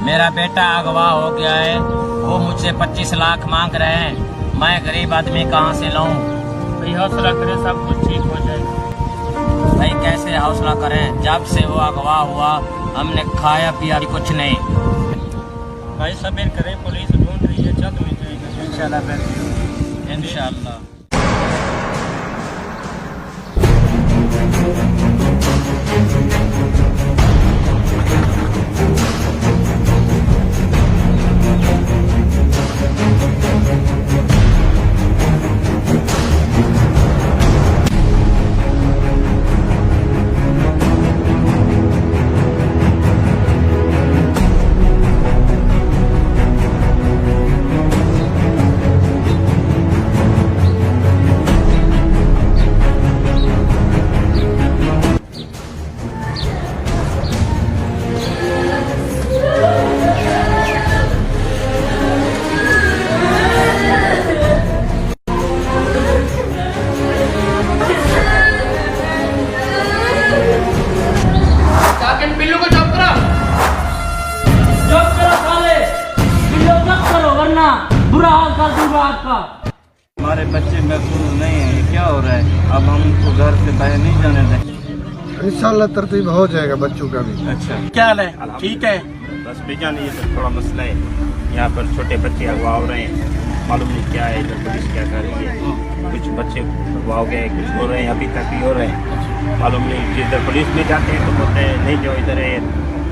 मेरा बेटा अगवा हो गया है, वो मुझसे 25 लाख मांग रहे हैं, मैं गरीब आदमी कहाँ से लाऊं? भाई हौसला करें, सब कुछ ठीक हो जाएगा। भाई कैसे हौसला करें, जब से वो अगवा हुआ हमने खाया पिया कुछ नहीं। भाई सब्र करें, पुलिस ढूंढ रही है, जल्द मिल जाएगा इंशाल्लाह। इंशाल्लाह। बुरा हाल कर दूंगा आपका। हमारे बच्चे महफूज नहीं है, क्या हो रहा है? अब हम उनको घर से बाहर नहीं जाने दें। इंशाल्लाह तरतीब हो जाएगा बच्चों का भी। अच्छा, क्या हाल है? ठीक है। बस बेजान ये सब थोड़ा मसला है, यहाँ पर छोटे बच्चे अगवा हो रहे हैं, मालूम नहीं क्या है, इधर पुलिस क्या कर रही है। कुछ बच्चे अगवा हो गए, कुछ हो रहे हैं, अभी तक भी हो रहे हैं, मालूम नहीं। जिधर पुलिस में जाते हैं तो बोलते हैं नहीं जो इधर है,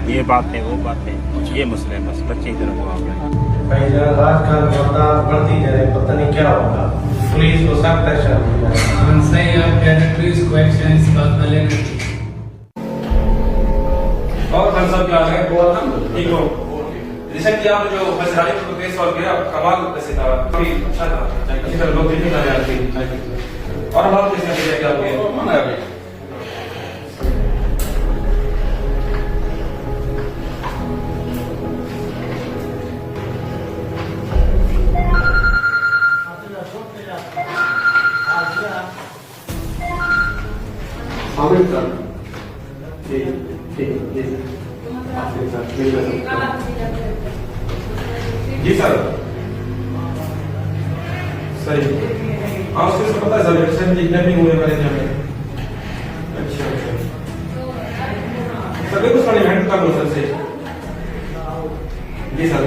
ये बात है वो बात है, ये मसला है। बस बच्चे इधर अगवा हो रहे हैं। आजकल बढ़ती जा रही, पता नहीं क्या होगा, पुलिस को सब प्रेशर सही है, आप कह रहे हैं पुलिस को एक्शन इस बात में लेना। और खान साहब क्या है? ठीक हो? रिसेंटली आपने जो मसराली को केस सॉल्व किया, कमाल वैसे था, काफी अच्छा था, अच्छी तरह लोग देखने जा रहे थे। और हम आप किसने क्या किया? जी सर, सही। हाँ उसके पता है सर, रिसेंटली किडनैपिंग हुए हमारे यहाँ में। अच्छा अच्छा सर, कुछ मैंने हैंड कर लो सर से। जी सर,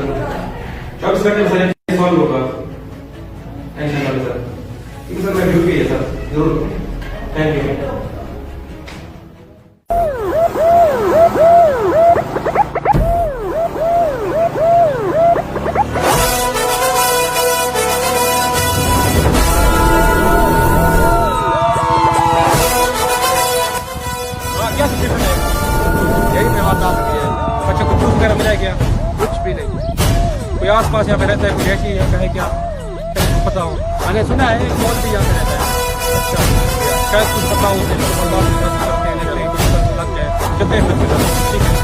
24 घंटे में सर सॉल्व होगा, टेंशन ना सर। ठीक है सर, मैं ड्यूटी है सर, जरूर। Thank you. बच्चों को दूध वगैरह मिला क्या? कुछ भी नहीं। कोई आस पास यहाँ पे रहता है, कोई ऐसी है कहे क्या पता हो? मैंने सुना है कौन भी यहाँ पे रहता है। अच्छा, शायद कुछ पता हो लग जाए, चलते हैं। ठीक है।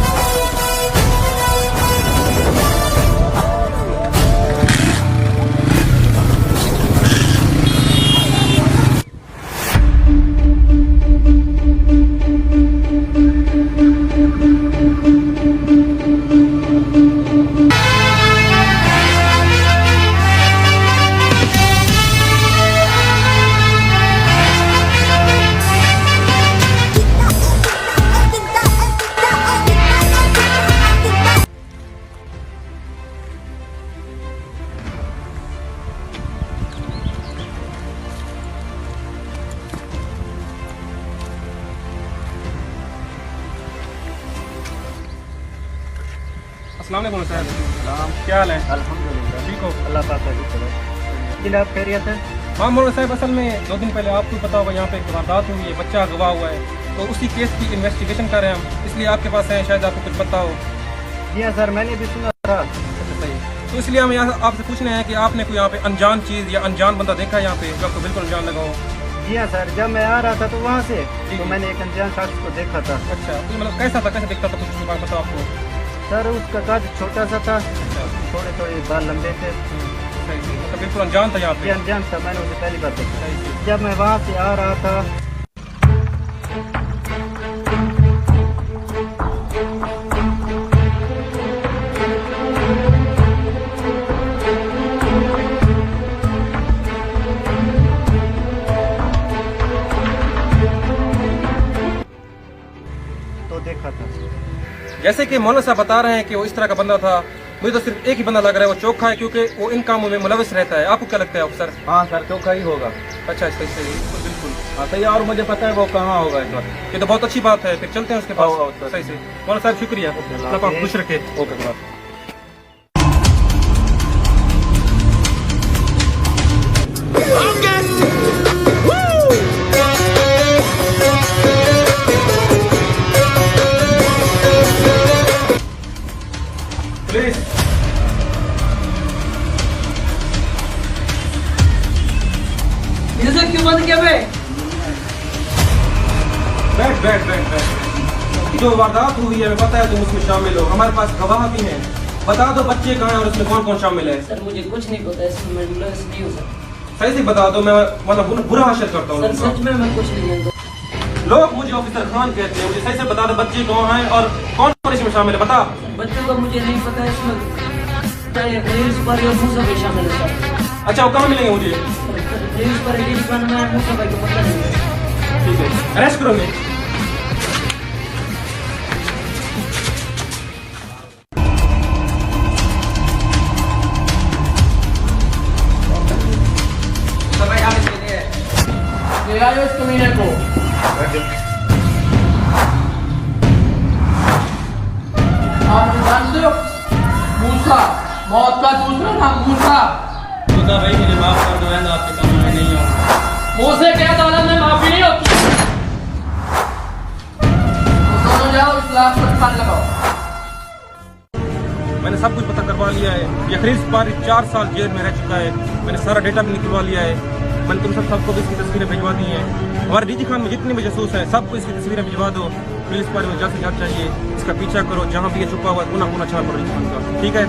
अस्सलाम वालेकुम साहब। क्या हाल है? अल्हम्दुलिल्लाह, ठीक हो? अल्लाह पाक का शुक्र है। खैरियत है? हाँ मौलाना साहब, असल में 2 दिन पहले आपको पता होगा यहाँ पे एक वारदात हुई है, बच्चा गवाह हुआ है, तो उसी केस की इन्वेस्टिगेशन कर रहे हैं हम, इसलिए आपके पास हैं, शायद आपको कुछ पता हो। जी हाँ सर, मैंने भी सुना था। अच्छा सही, तो इसलिए हम यहाँ आपसे पूछने हैं कि आपने कोई यहाँ पे अनजान चीज़ या अनजान बंदा देखा है यहाँ पे जो आपको बिल्कुल अनजान लगा हो? जी हाँ सर, जब मैं आ रहा था तो वहाँ से तो मैंने एक अनजान शख्स को देखा था। अच्छा, तो मतलब कैसा था, कैसे दिखता था, कुछ उसके बारे में पता आपको? सर उसका कद छोटा सा था, थोड़े थोड़े बाल लंबे थे, सही सही, मतलब बिल्कुल अनजान था यहाँ ये पे। अनजान था, मैंने उसे पहली बार देखा। सही सही, जब मैं वहाँ से आ रहा था तो देखा था। जैसे कि मौलाना साहब बता रहे हैं कि वो इस तरह का बंदा था, मुझे तो सिर्फ एक ही बंदा लग रहा है, वो चोखा है, क्योंकि वो इन कामों में मुलविस रहता है। आपको क्या लगता है अफसर? हाँ सर, चौका ही होगा। अच्छा सही सही, बिल्कुल बिल्कुल, हाँ सही, और मुझे पता है वो कहाँ होगा इस वक्त। ये तो बहुत अच्छी बात है, फिर चलते हैं उसके आओ, आओ, पास। सर। सही सही, मौलाना साहब शुक्रिया, अपना पाक खुश रखे। Okay sir. प्लीज म्यूजिक क्यों बंद किया बे? बैठ बैठ बैठ बैठ। जो वारदात हुई है, हमें पता है तुम उसमें शामिल हो, हमारे पास गवाह भी हैं। बता दो बच्चे कहाँ हैं और उसमें कौन कौन शामिल है। सर मुझे कुछ नहीं पता, इसमें मैं मुलविस नहीं हूँ सर। सही से बता दो, मैं मतलब बुरा हासिल करता हूँ सर उनका। सच में मैं कुछ नहीं जानता। लोग मुझे ऑफिसर खान कहते हैं, मुझे सही से बता दो बच्चे कहाँ हैं और कौन कौन इसमें शामिल है, बता। बच्चों का मुझे नहीं पता, इसमें खलील सुपारी और मूसा भाई शामिल है सर। अच्छा, वो कहाँ मिलेंगे मुझे? खलील सुपारी की दुकान में मूसा भाई को पता नहीं है। ठीक है, अरेस्ट करोगे? ले आयो इस कमीने को। आप जानते हो मूसा, मौत का दूसरा नाम मूसा। खुदा भाई मुझे माफ कर दो, मैं आपके काम में नहीं हूँ। मूसे के अदालत में माफी नहीं होती। दोनों जाओ, इस लाश पर कान लगाओ। मैंने सब कुछ पता करवा लिया है। ये खलील सुपारी 4 साल जेल में रह चुका है, मैंने सारा डेटा भी निकलवा लिया है। मैंने तुम सबको भी इसकी तस्वीरें भिजवा दी हैं। हमारे डीजी खान में जितने भी जासूस हैं सबको इसकी तस्वीरें भिजवा दो। पुलिस पार्टी में जल्द से जल्द चाहिए, इसका पीछा करो, जहाँ भी ये छुपा हुआ है पुनः पुनः छाप करो डीजी खान का, ठीक है?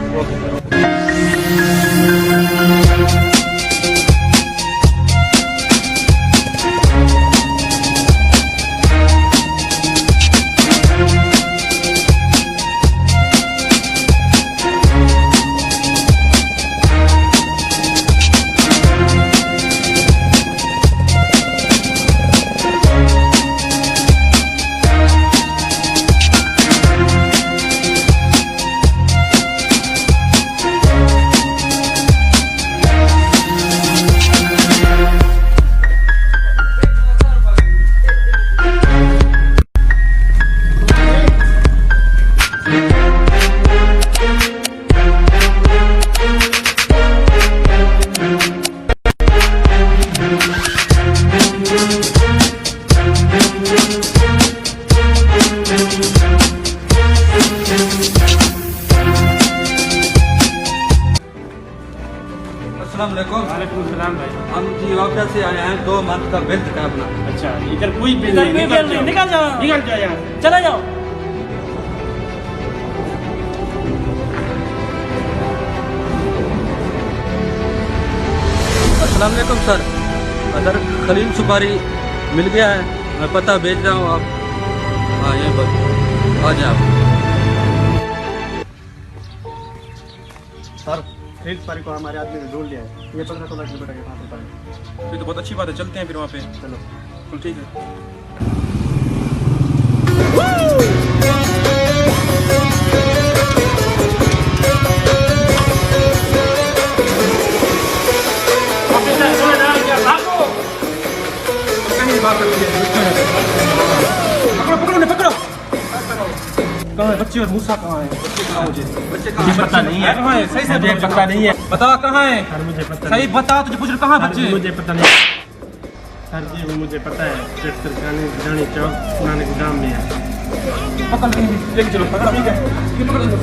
वालेकुम सलाम भाई। हम जी ऑफिस से आए हैं, 2 मंथ का बिल है अपना। अच्छा, इधर कोई बिल नहीं, निकल जाओ, निकल जाओ यहाँ से, चला जाओ। अस्सलाम वालेकुम सर, अगर खलील सुपारी मिल गया है, मैं पता भेज रहा हूँ, आप हाँ यहीं पर आ जाओ। सर खलील सुपारी को हमारे आदमी ने ढूंढ लिया है, ये 15-16 किलोमीटर के पास होता है। ये तो बहुत अच्छी बात है, चलते हैं फिर वहाँ पे। चलो तो ठीक है। पकड़ो पकड़ो पकड़ो। कहाँ है बच्चे और मूसा कहाँ है? बच्चे कहाँ मुझे? बच्चे कहाँ मुझे पता नहीं है। कहाँ है? सही से मुझे बता। पता नहीं है। बता कहाँ है? सर मुझे पता सही बता, तुझे पूछ रहा कहाँ नहीं। बच्चे? मुझे पता नहीं सर जी, वो मुझे पता है सेक्टर जानी चौक नानक गोदाम में है। पकड़ लेके चलो, पकड़ ठीक है, ये पकड़ लो।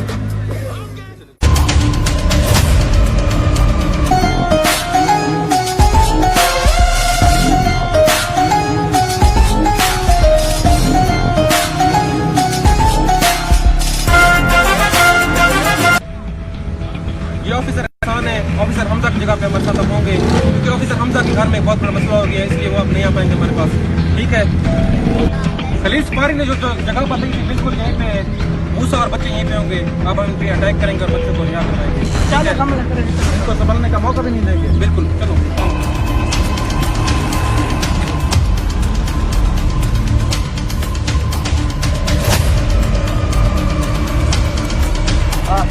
ये ऑफिसर एहसान है, ऑफिसर हमजा की जगह पे हमारे साथ अब होंगे, क्योंकि ऑफिसर हमजा के घर में बहुत बड़ा मसला हो गया है, इसलिए वो अब नहीं आ पाएंगे हमारे पास। ठीक है, खलील सुपारी ने जो जगह बताई थी बिल्कुल यहीं पे है, मूसा और बच्चे यहीं पे होंगे। अब हम पे अटैक करेंगे और बच्चों को रिहा कराएंगे, इनको संभलने का मौका भी नहीं देंगे। बिल्कुल, चलो।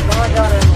कहाँ जा रहे हैं?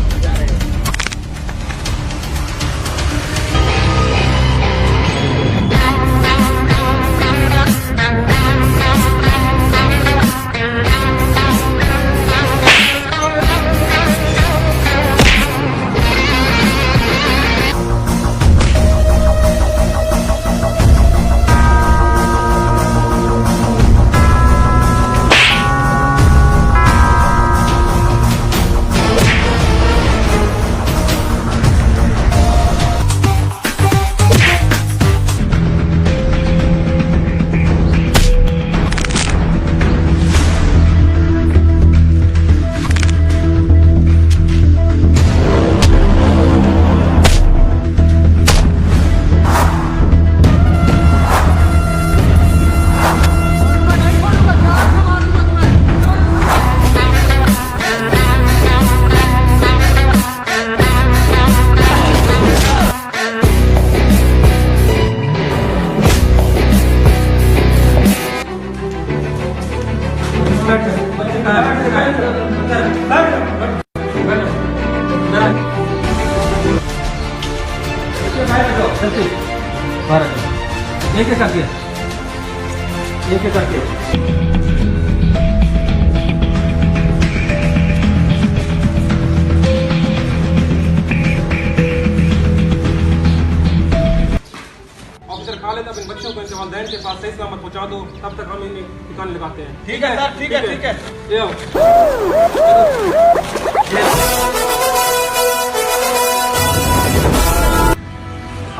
एक एक करके, एक एक करके। ऑफिसर खा लेता, इन बच्चों को इनके वालिदैन के पास सही सलामत पहुंचा दो, तब तक हम इन्हें ठिकाने लगाते हैं। ठीक है सर, ठीक है, ठीक है। ये आओ।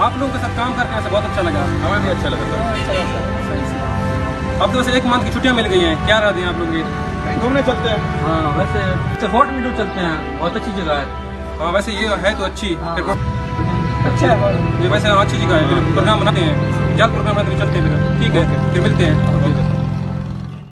आप लोगों के साथ काम करके वैसे बहुत अच्छा लगा। हमें भी अच्छा लगा सर। अब तो वैसे एक मंथ की छुट्टियां मिल गई हैं, क्या राय दें आप लोग? घूमने चलते हैं। हाँ वैसे फोर्ट मीडू चलते हैं, बहुत अच्छी जगह है। हाँ वैसे ये है तो अच्छी, अच्छा है, ये वैसे अच्छी जगह है। प्रोग्राम बनाते हैं, जल्द प्रोग्राम बनाते हैं, चलते हैं फिर। ठीक है, फिर मिलते हैं।